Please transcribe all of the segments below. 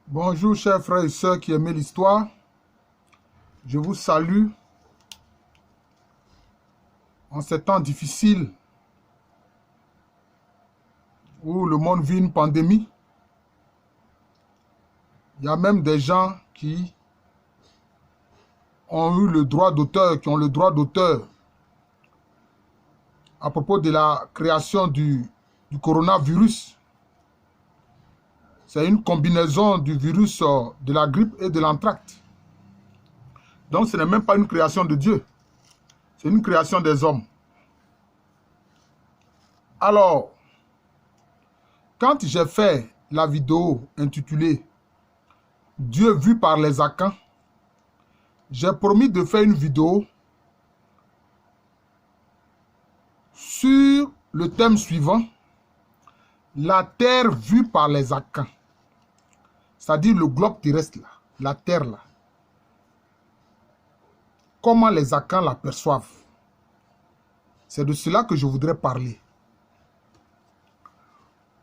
Bonjour chers frères et sœurs qui aiment l'histoire. Je vous salue en ces temps difficiles où le monde vit une pandémie. Il y a même des gens qui ont eu le droit d'auteur, qui ont le droit d'auteur à propos de la création du coronavirus. C'est une combinaison du virus de la grippe et de l'anthrax. Donc ce n'est même pas une création de Dieu. C'est une création des hommes. Alors, quand j'ai fait la vidéo intitulée « Dieu vu par les Akans », j'ai promis de faire une vidéo sur le thème suivant, la terre vue par les Akans. C'est-à-dire le globe terrestre, là, la terre là. Comment les Akans la perçoivent. C'est de cela que je voudrais parler.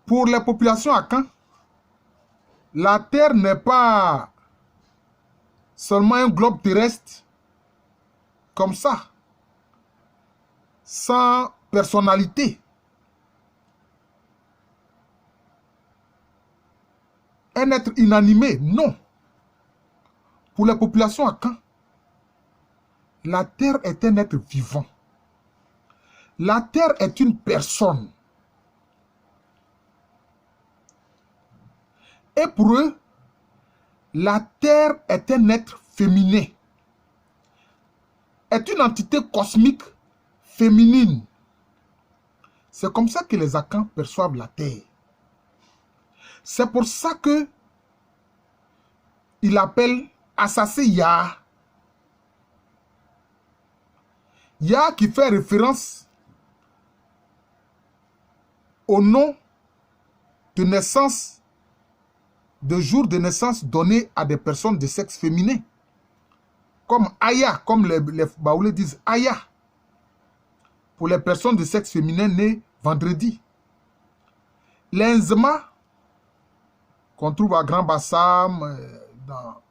Pour les populations Akans, la terre n'est pas seulement un globe terrestre comme ça, sans personnalité. Un être inanimé, non. Pour les populations Akans, la terre est un être vivant. La terre est une personne. Et pour eux, la terre est un être féminin. Est une entité cosmique féminine. C'est comme ça que les Akans perçoivent la terre. C'est pour ça que il appelle Asase Ya. Ya qui fait référence au nom de naissance, de jour de naissance donné à des personnes de sexe féminin. Comme Aya, comme les Baoulés disent Aya. Pour les personnes de sexe féminin nées vendredi. L'Enzema, qu'on trouve à Grand Bassam, dans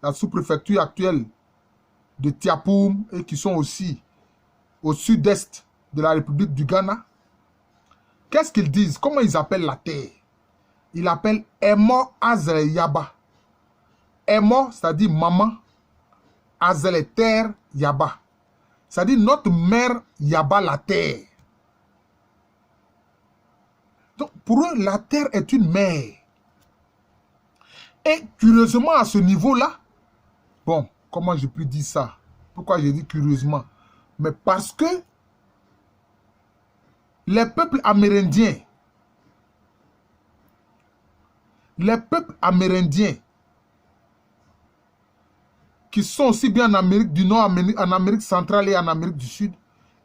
la sous-préfecture actuelle de Tiapoum, et qui sont aussi au sud-est de la République du Ghana. Qu'est-ce qu'ils disent? Comment ils appellent la terre? Ils l'appellent Emo Azele Yaba. Emo, c'est-à-dire maman, Azele terre Yaba. C'est-à-dire notre mère Yaba la terre. Donc pour eux, la terre est une mère. Et curieusement, à ce niveau-là, bon, comment je peux dire ça? Pourquoi je dis curieusement? Mais parce que les peuples amérindiens qui sont aussi bien en Amérique du Nord, en Amérique centrale et en Amérique du Sud,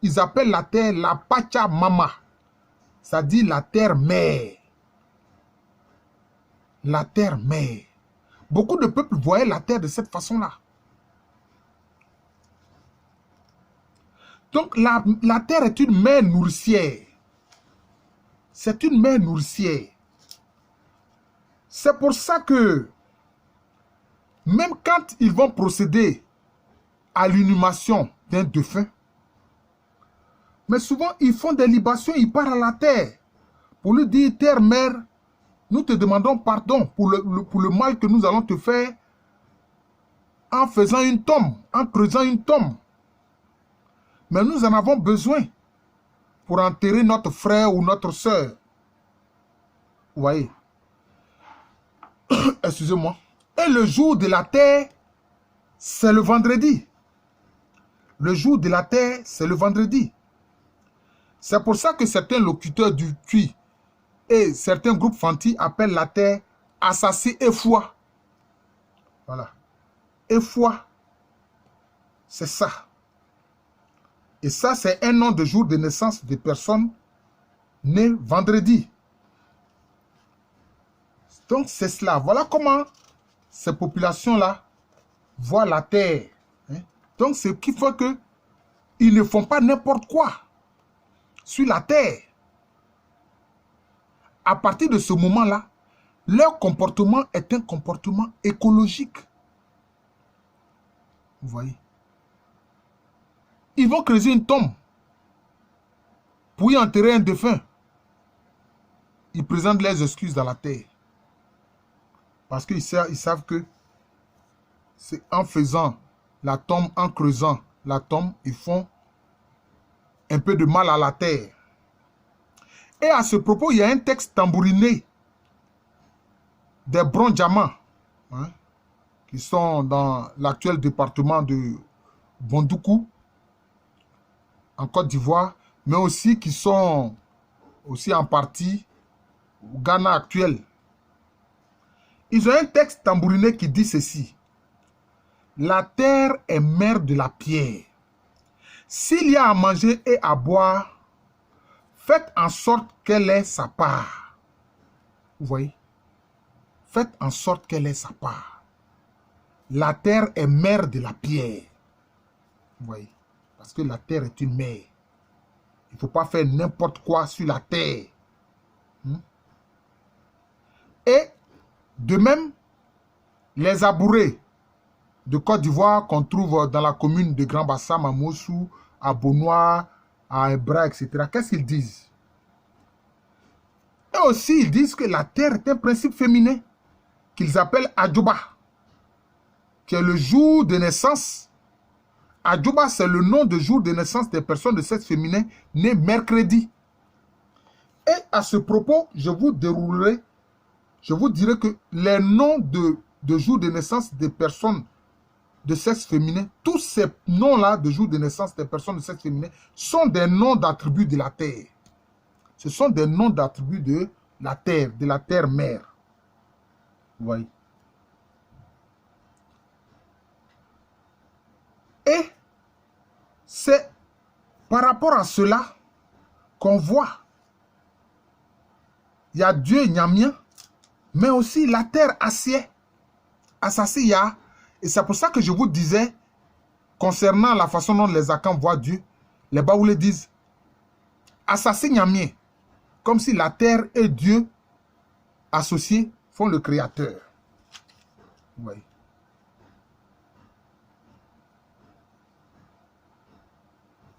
ils appellent la terre la Pachamama, c'est-à-dire la terre-mère. La terre-mère. Beaucoup de peuples voyaient la terre de cette façon-là. Donc la terre est une mère nourricière. C'est une mère nourricière. C'est pour ça que même quand ils vont procéder à l'inhumation d'un défunt, mais souvent ils font des libations, ils partent à la terre pour lui dire, terre mère, nous te demandons pardon pour le mal que nous allons te faire en faisant une tombe, en creusant une tombe. Mais nous en avons besoin pour enterrer notre frère ou notre soeur. Vous voyez? Excusez-moi. Et le jour de la terre, c'est le vendredi. Le jour de la terre, c'est le vendredi. C'est pour ça que certains locuteurs du Twi et certains groupes Fanti appellent la terre Asase Efwa. Voilà. Efwa, c'est ça. Et ça, c'est un nom de jour de naissance de personnes nées vendredi. Donc, c'est cela. Voilà comment ces populations-là voient la terre. Donc, ce qui fait qu'ils ne font pas n'importe quoi sur la terre. À partir de ce moment-là, Leur comportement est un comportement écologique. Vous voyez? Ils vont creuser une tombe pour y enterrer un défunt. Ils présentent leurs excuses dans la terre. Parce qu'ils savent que c'est en faisant la tombe, en creusant la tombe, ils font un peu de mal à la terre. Et à ce propos, il y a un texte tambouriné des Brondiamans, hein, qui sont dans l'actuel département de Bondoukou, en Côte d'Ivoire, mais aussi qui sont aussi en partie au Ghana actuel. Ils ont un texte tambouriné qui dit ceci. La terre est mère de la pierre. S'il y a à manger et à boire, faites en sorte qu'elle ait sa part. Vous voyez? Faites en sorte qu'elle ait sa part. La terre est mère de la pierre. Vous voyez? Parce que la terre est une mère. Il ne faut pas faire n'importe quoi sur la terre. Et de même, les abourés de Côte d'Ivoire qu'on trouve dans la commune de Grand Bassam, à Mossou, à Bonois, à Ebra, etc. Qu'est-ce qu'ils disent? Et aussi, ils disent que la terre est un principe féminin qu'ils appellent Adjouba, qui est le jour de naissance. Adjouba, c'est le nom de jour de naissance des personnes de sexe féminin nées mercredi. Et à ce propos, je vous dirai que les noms de jour de naissance des personnes de sexe féminin, tous ces noms-là de jour de naissance des personnes de sexe féminin sont des noms d'attributs de la terre. Ce sont des noms d'attributs de la terre mère. Vous voyez? Et c'est par rapport à cela qu'on voit, il y a Dieu Nyamien, mais aussi la terre acier, Asasiya. Et c'est pour ça que je vous disais, concernant la façon dont les Akans voient Dieu, les Baoulés disent Asasi Nyamien, comme si la terre et Dieu associés font le créateur. Oui.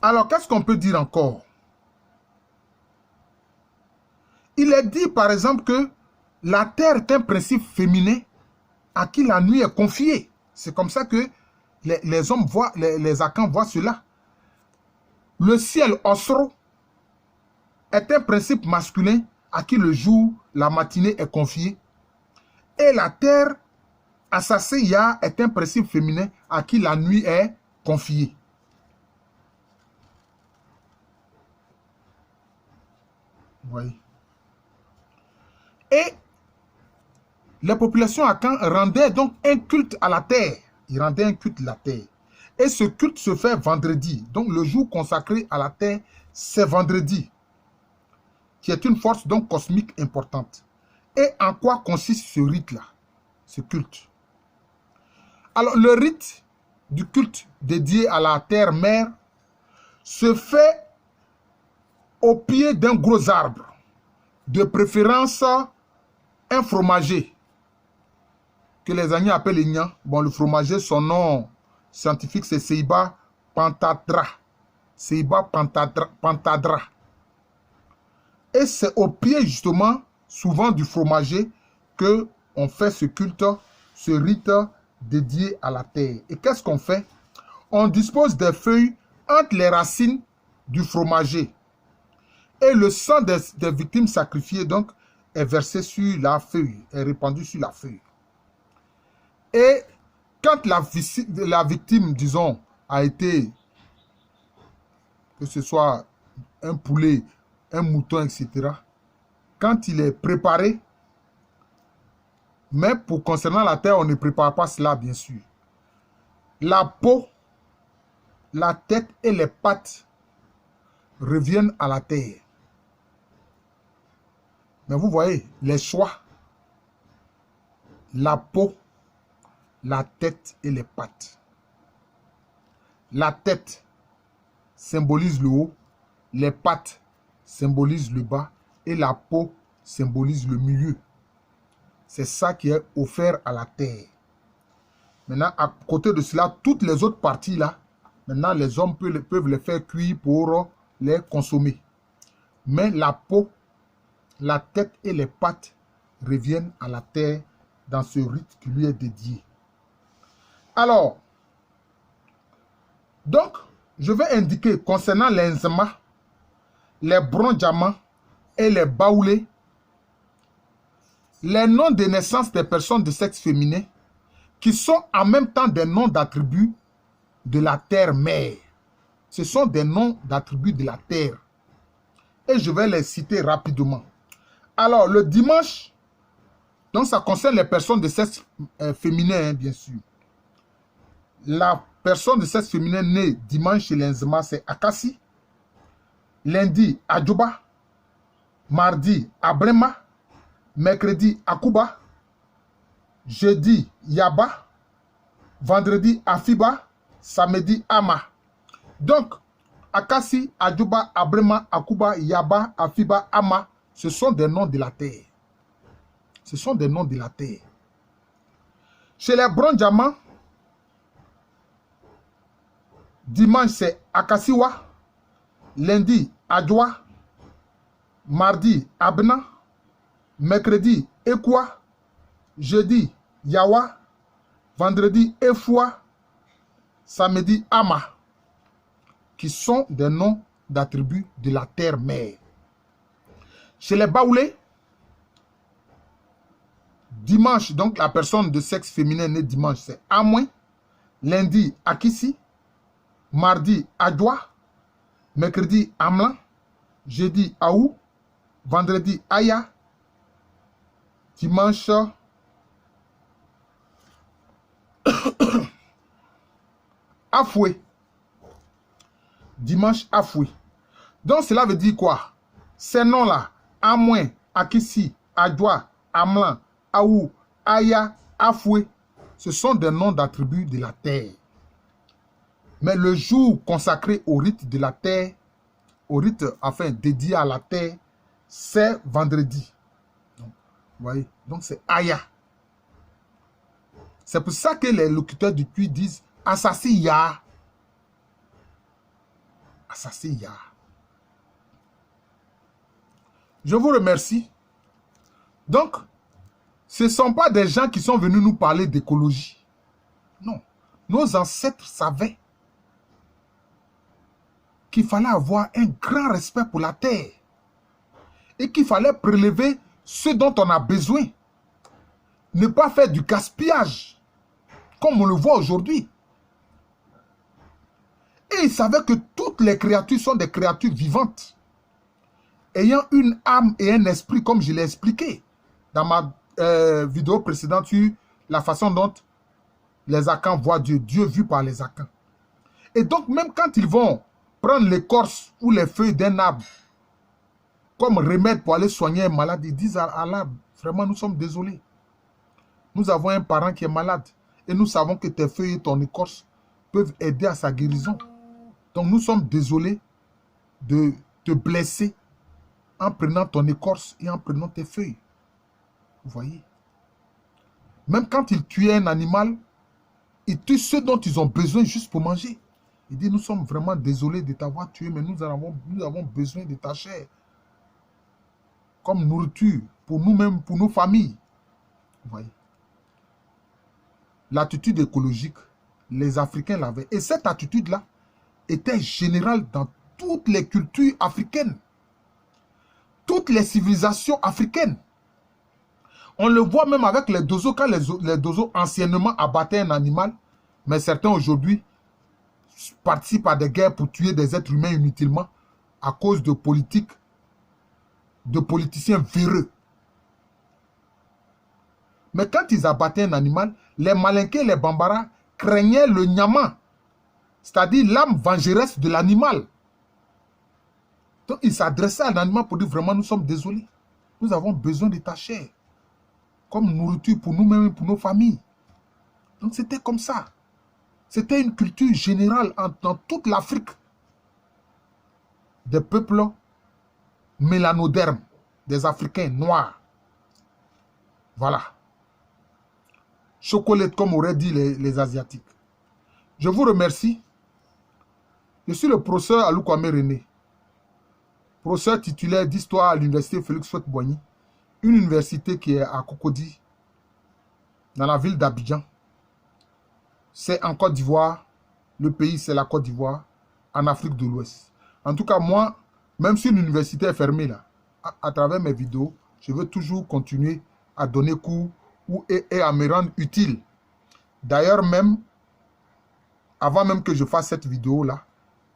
Alors, qu'est-ce qu'on peut dire encore? Il est dit, par exemple, que la terre est un principe féminin à qui la nuit est confiée. C'est comme ça que les hommes voient, les Akans voient cela. Le ciel, Osro, est un principe masculin à qui le jour, la matinée est confiée. Et la terre, Asasiya, est un principe féminin à qui la nuit est confiée. Oui. Et les populations Akan rendaient donc un culte à la terre. Ils rendaient un culte à la terre. Et ce culte se fait vendredi. Donc le jour consacré à la terre, c'est vendredi, qui est une force donc cosmique importante. Et en quoi consiste ce rite-là, ce culte? Alors le rite du culte dédié à la terre-mère se fait au pied d'un gros arbre, de préférence un fromager, que les Agnans appellent Ignan. Bon, le fromager, son nom scientifique, c'est Ceiba pentadra. Ceiba pentadra. Et c'est au pied, justement, souvent du fromager, que on fait ce culte, ce rite dédié à la terre. Et qu'est-ce qu'on fait? On dispose des feuilles entre les racines du fromager. Et le sang des victimes sacrifiées, donc, est versé sur la feuille, est répandu sur la feuille. Et quand la victime, disons, a été, que ce soit un poulet, un mouton, etc., quand il est préparé, mais pour concernant la terre, on ne prépare pas cela, bien sûr. La peau, la tête et les pattes reviennent à la terre. Mais vous voyez, les choix, la peau, la tête et les pattes. La tête symbolise le haut, les pattes symbolisent le bas et la peau symbolise le milieu. C'est ça qui est offert à la terre. Maintenant, à côté de cela, toutes les autres parties là, maintenant les hommes peuvent les faire cuire pour les consommer. Mais la peau, la tête et les pattes reviennent à la terre dans ce rite qui lui est dédié. Alors, donc, je vais indiquer concernant les nzema, les brondiamants et les baoulés, les noms de naissance des personnes de sexe féminin qui sont en même temps des noms d'attributs de la terre-mère. Ce sont des noms d'attributs de la terre. Et je vais les citer rapidement. Alors, le dimanche, donc ça concerne les personnes de sexe féminin, hein, bien sûr. La personne de sexe féminin née dimanche chez les Nzema, c'est Akassi. Lundi, Adjoba. Mardi, Abrema. Mercredi, Akuba. Jeudi, Yaba. Vendredi, Afiba. Samedi, Ama. Donc, Akassi, Adjoba, Abrema, Akuba, Yaba, Afiba, Ama, ce sont des noms de la terre. Ce sont des noms de la terre. Chez les Brondiamants, dimanche, c'est Akassiwa. Lundi, Adjoa. Mardi, Abna. Mercredi, Ekwa. Jeudi, Yawa. Vendredi, Efwa. Samedi, Ama. Qui sont des noms d'attributs de la terre-mère. Chez les Baoulés, dimanche, donc la personne de sexe féminin née dimanche, c'est Amouin. Lundi, Akissi. Mardi, Adjoa. Mercredi, Amlan. Jeudi, Aou. Vendredi, Aya. Dimanche, Afoué. Dimanche, Afoué. Donc cela veut dire quoi? Ces noms-là, Amouin, Akissi, Adjoa, Amlan, Aou, Aya, Afoué, ce sont des noms d'attributs de la terre. Mais le jour consacré au rite de la terre, au rite enfin dédié à la terre, c'est vendredi. Donc, vous voyez, donc c'est Aya. C'est pour ça que les locuteurs du puits disent Assassi Ya. Assassi Ya. Je vous remercie. Donc, ce ne sont pas des gens qui sont venus nous parler d'écologie. Non. Nos ancêtres savaient qu'il fallait avoir un grand respect pour la terre et qu'il fallait prélever ce dont on a besoin. Ne pas faire du gaspillage, comme on le voit aujourd'hui. Et ils savaient que toutes les créatures sont des créatures vivantes, ayant une âme et un esprit, comme je l'ai expliqué dans ma vidéo précédente sur la façon dont les Akans voient Dieu, Dieu vu par les Akans. Et donc, même quand ils vont prendre l'écorce ou les feuilles d'un arbre comme remède pour aller soigner un malade, ils disent à l'arbre, vraiment, nous sommes désolés. Nous avons un parent qui est malade et nous savons que tes feuilles et ton écorce peuvent aider à sa guérison. Donc, nous sommes désolés de te blesser en prenant ton écorce et en prenant tes feuilles. Vous voyez? Même quand ils tuent un animal, ils tuent ceux dont ils ont besoin juste pour manger. Il dit, nous sommes vraiment désolés de t'avoir tué, mais nous avons besoin de ta chair comme nourriture pour nous-mêmes, pour nos familles. Vous voyez? L'attitude écologique, les Africains l'avaient. Et cette attitude-là était générale dans toutes les cultures africaines, toutes les civilisations africaines. On le voit même avec les Dozo, quand les Dozo anciennement abattaient un animal, mais certains aujourd'hui participent à des guerres pour tuer des êtres humains inutilement à cause de politiques, de politiciens véreux. Mais quand ils abattaient un animal, les Malinké et les Bambara craignaient le nyama, c'est-à-dire l'âme vengeresse de l'animal. Donc ils s'adressaient à l'animal pour dire vraiment nous sommes désolés. Nous avons besoin de ta chair comme nourriture pour nous-mêmes et pour nos familles. Donc c'était comme ça. C'était une culture générale dans toute l'Afrique des peuples mélanodermes, des Africains noirs. Voilà. chocolate, comme auraient dit les Asiatiques. Je vous remercie. Je suis le professeur Alou Kwame René, professeur titulaire d'histoire à l'université Félix Houphouët-Boigny, une université qui est à Cocody, dans la ville d'Abidjan. C'est en Côte d'Ivoire. Le pays, c'est la Côte d'Ivoire, en Afrique de l'Ouest. En tout cas, moi, même si l'université est fermée, là, à travers mes vidéos, je veux toujours continuer à donner cours et à me rendre utile. D'ailleurs, même, avant même que je fasse cette vidéo-là,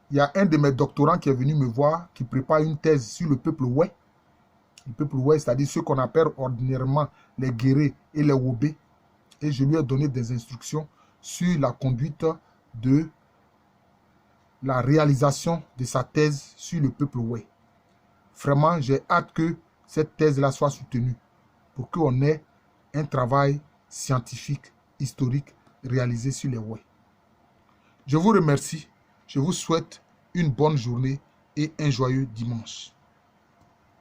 il y a un de mes doctorants qui est venu me voir, qui prépare une thèse sur le peuple Oué. Le peuple Oué, c'est-à-dire ceux qu'on appelle ordinairement les Guérés et les Wobé. Et je lui ai donné des instructions sur la conduite de la réalisation de sa thèse sur le peuple Oué. Vraiment, j'ai hâte que cette thèse-là soit soutenue pour qu'on ait un travail scientifique, historique, réalisé sur les Oué. Je vous remercie. Je vous souhaite une bonne journée et un joyeux dimanche.